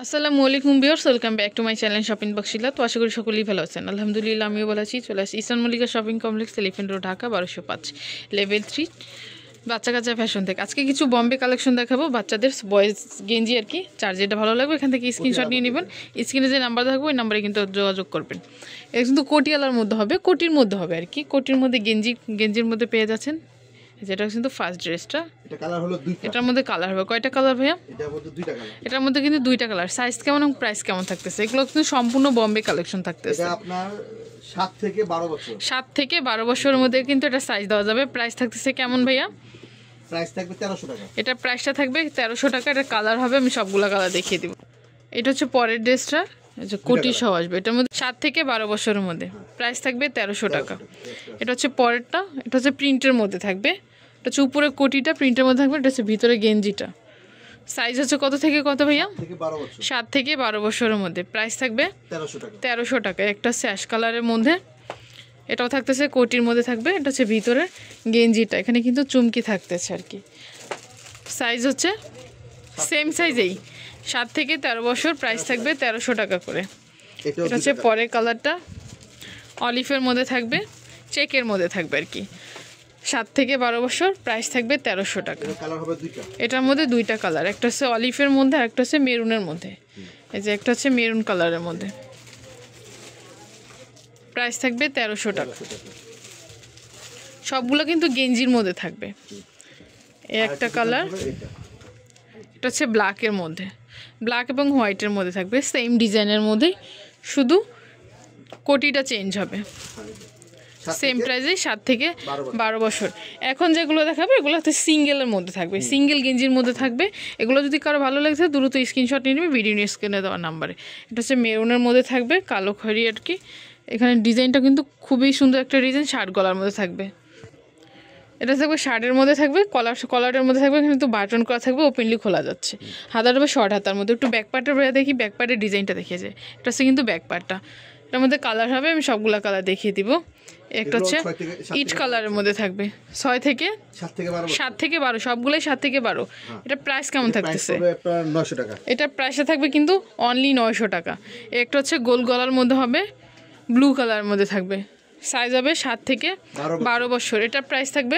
আসসালামু আলাইকুম viewers, welcome back to my channel shopping বক্সিলা। তো আশা করি সকলেই ভালো আছেন। আলহামদুলিল্লাহ আমিও ভালো আছি। চলে আসি eastern Mallika shopping complex, elephant road, Dhaka 1205, level 3, বাচ্চা কাচ্চা ফ্যাশন থেকে। আজকে কিছু বম্বে কালেকশন দেখাবো, বাচ্চাদের বয়েজ গেঞ্জি আর কি। চার যেটা ভালো লাগবে এখান থেকে স্ক্রিনশট নিয়ে নেবেন। স্ক্রিনে যে নাম্বার থাকবে ওই নাম্বারে কিন্তু যোগাযোগ করবেন। এটা কিন্তু কোটিয়ালার মধ্যে হবে, কোটির মধ্যে হবে আর কি। কোটির মধ্যে গেঞ্জির মধ্যে পেয়ে যাচ্ছেন। যেটা কিন্তু ফার্স্ট ড্রেসটা, এটা কালার হলো দুইটা। এটার মধ্যে কালার হবে কয়টা কালার ভাইয়া? এটার মধ্যে দুইটা কালার। এটার মধ্যে কিন্তু দুইটা কালার। সাইজ কেমন এবং প্রাইস কেমন থাকতেছে? এগুলো কিন্তু সম্পূর্ণ বম্বে কালেকশন থাকতেছে। এটা আপনার 7 থেকে 12 বছর। 7 থেকে 12 বছরের মধ্যে কিন্তু এটা সাইজ দেওয়া যাবে। প্রাইস থাকতেছে কেমন ভাইয়া? প্রাইস থাকবে 1300 টাকা। এটা প্রাইসটা থাকবে 1300 টাকা। এটা কালার হবে, আমি সবগুলা কালার দেখিয়ে দিব। এটা হচ্ছে পরের ড্রেসটা, যে কোটি সহ আসবে। এটার মধ্যে 7 থেকে 12 বছরের মধ্যে প্রাইস থাকবে 1300 টাকা। এটা হচ্ছে পরেরটা, এটা হচ্ছে প্রিন্টের মধ্যে থাকবে। এটা হচ্ছে উপরে কোটিটা প্রিন্টের মধ্যে থাকবে, এটা হচ্ছে ভিতরে গেঞ্জিটা। সাইজ হচ্ছে কত থেকে কত ভাইয়া? 7 থেকে 12 বছরের মধ্যে। প্রাইস থাকবে 1300 টাকা। একটা হচ্ছে অ্যাশ কালারের মধ্যে, এটাও থাকতেছে কোটির মধ্যে থাকবে। এটা হচ্ছে ভিতরে গেঞ্জিটা, এখানে কিন্তু চুমকি থাকতেছে আর কি। সাইজ হচ্ছে সেম সাইজেই, 7 থেকে 13 বছর। প্রাইস থাকবে 1300 টাকা করে। এটা হচ্ছে পরের কালারটা, অলিভের মধ্যে থাকবে, চেকের মধ্যে থাকবে আর কি। 7 থেকে 12 বছর, প্রাইস থাকবে 1300 টাকা। এটার মধ্যে দুইটা কালার, একটা হচ্ছে অলিভের মধ্যে আর একটা হচ্ছে মেরুনের মধ্যে। এই যে একটা হচ্ছে মেরুন কালারের মধ্যে, প্রাইস থাকবে 1300 টাকা। সবগুলো কিন্তু গেঞ্জির মধ্যে থাকবে। এই একটা কালার, এটা হচ্ছে ব্ল্যাকের মধ্যে, ব্ল্যাক এবং হোয়াইটের মধ্যে থাকবে, সেম ডিজাইনের মধ্যেই, শুধু কোটিটা চেঞ্জ হবে। সেম প্রাইসে 7 থেকে 12 বছর। এখন যেগুলো দেখাবে এগুলো হচ্ছে সিঙ্গেলের মধ্যে থাকবে, সিঙ্গেল গেঞ্জির মধ্যে থাকবে। এগুলো যদি কারো ভালো লাগছে দ্রুত স্ক্রিনশট নিয়ে নেবে ভিডিও স্ক্রিনে দেওয়ার নাম্বারে। এটা হচ্ছে মেরুনের মধ্যে থাকবে, কালো খয়েরি আর কি। এখানে ডিজাইনটা কিন্তু খুবই সুন্দর একটা ডিজাইন, শার্ট গলার মধ্যে থাকবে। এটা থাকবে শার্টের মধ্যে থাকবে, কলারের মধ্যে থাকবে, কিন্তু বাটন করা থাকবে, ওপেনলি খোলা যাচ্ছে। হাতার হবে শর্ট হাতার মধ্যে। একটু ব্যাক পার্টের দেখি, ব্যাক পার্টের ডিজাইনটা দেখিয়ে যায়। এটা হচ্ছে কিন্তু ব্যাক পার্টটা। এটার মধ্যে কালার হবে, আমি সবগুলা কালার দেখিয়ে দিব। একটা হচ্ছে ইচ কালারের মধ্যে থাকবে, 7 থেকে 12, সবগুলোই 7 থেকে 12। এটা প্রাইস কেমন থাকতেছে? এটা প্রাইসটা থাকবে কিন্তু অনলি 900 টাকা। একটা হচ্ছে গোল গলার মধ্যে হবে, ব্লু কালারের মধ্যে থাকবে। সাইজ হবে 7 থেকে 12 বছর। এটার প্রাইস থাকবে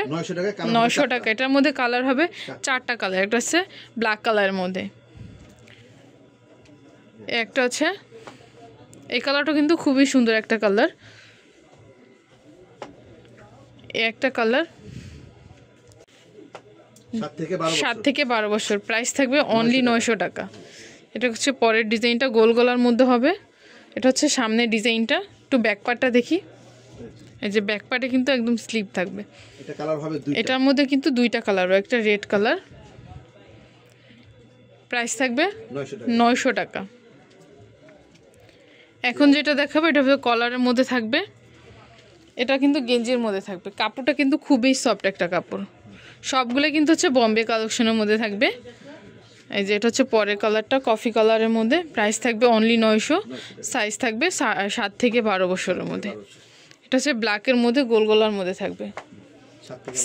900 টাকা। এটার মধ্যে কালার হবে 4টা কালার। একটা হচ্ছে ব্ল্যাক কালারের মধ্যে, একটা হচ্ছে এই কালারটা কিন্তু খুবই সুন্দর একটা কালার। একটা কালার 7 থেকে 12 বছর। প্রাইস থাকবে অনলি 900 টাকা। এটা হচ্ছে পরের ডিজাইনটা, গোল গলার মধ্যে হবে। এটা হচ্ছে সামনের ডিজাইনটা। একটু ব্যাক পার্টটা দেখি। এই যে ব্যাক পার্টে কিন্তু একদম স্লিপ থাকবে। এটার মধ্যে কিন্তু দুইটা কালার, একটা রেড কালার। প্রাইস থাকবে 900 টাকা। এখন যেটা দেখাবো এটা কলারের মধ্যে থাকবে, এটা কিন্তু গেঞ্জির মধ্যে থাকবে। কাপড়টা কিন্তু খুবই সফট একটা কাপড়। সবগুলো কিন্তু হচ্ছে বম্বে কালেকশনের মধ্যে থাকবে। এই যে এটা হচ্ছে পরের কালারটা, কফি কালারের মধ্যে। প্রাইস থাকবে অনলি 900। সাইজ থাকবে 7 থেকে 12 বছরের মধ্যে। এটা হচ্ছে ব্ল্যাকের মধ্যে, গোল গলার মধ্যে থাকবে।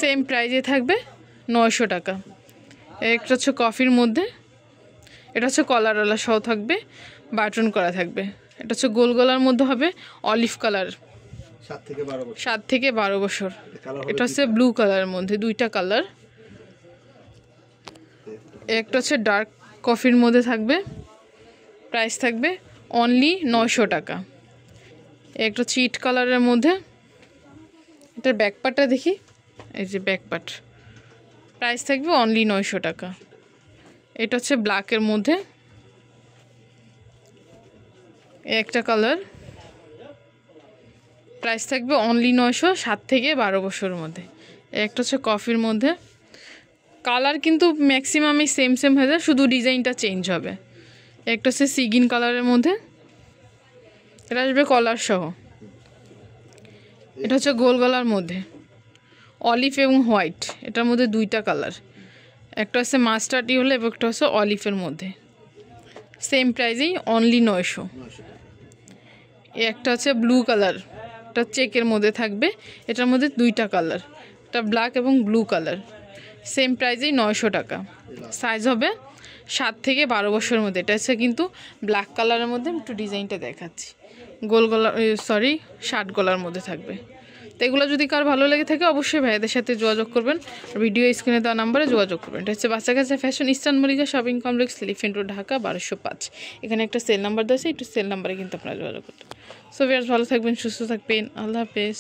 সেম প্রাইজে থাকবে 900 টাকা। একটা হচ্ছে কফির মধ্যে, এটা হচ্ছে কলারওয়ালা সহ থাকবে, বাটন করা থাকবে। এটা হচ্ছে গোল গলার মধ্যে হবে, অলিভ কালার, 7 থেকে 12 বছর। এটা হচ্ছে ব্লু কালারের মধ্যে, দুইটা কালার। একটা হচ্ছে ডার্ক কফির মধ্যে থাকবে, প্রাইস থাকবে অনলি 900 টাকা। একটা হচ্ছে ইট কালারের মধ্যে, এটার ব্যাক পার্টটা দেখি। এই যে ব্যাক পার্ট, প্রাইস থাকবে অনলি 900 টাকা। এটা হচ্ছে ব্ল্যাকের মধ্যে, একটা কালার। প্রাইস থাকবে অনলি 900, 7 থেকে 12 বছরের মধ্যে। একটা হচ্ছে কফির মধ্যে, কালার কিন্তু ম্যাক্সিমামই সেম হয়ে যায়, শুধু ডিজাইনটা চেঞ্জ হবে। একটা হচ্ছে সিগিন কালারের মধ্যে, এটা আসবে কলার সহ। এটা হচ্ছে গোল গলার মধ্যে, অলিভ এবং হোয়াইট। এটার মধ্যে দুইটা কালার, একটা হচ্ছে মাস্টার্ডি হলে এবং একটা হচ্ছে অলিভের মধ্যে। সেম প্রাইজেই অনলি 900। একটা হচ্ছে ব্লু কালার, এটা চেকের মধ্যে থাকবে। এটার মধ্যে দুইটা কালার, এটা ব্ল্যাক এবং ব্লু কালার। সেম প্রাইজেই 900 টাকা। সাইজ হবে 7 থেকে 12 বছরের মধ্যে। এটা হচ্ছে কিন্তু ব্ল্যাক কালারের মধ্যে, একটু ডিজাইনটা দেখাচ্ছি, গোল গলা সরি শার্ট গলার মধ্যে থাকবে। তো এগুলো যদি কার ভালো লেগে থাকে অবশ্যই ভাইয়াদের সাথে যোগাযোগ করবেন, ভিডিও স্ক্রিনে দেওয়া নাম্বারে যোগাযোগ করবেন। এটা হচ্ছে বাচ্চা কাছে fashion, eastern Mallika shopping complex, elephant road, Dhaka 1205। এখানে একটা সেল নাম্বার দেওয়া আছে, একটু সেল নাম্বারে কিন্তু আপনারা যোগাযোগ করতে। সো ভিউয়ার্স, ভালো থাকবেন, সুস্থ থাকবেন, আল্লাহ হাফেজ।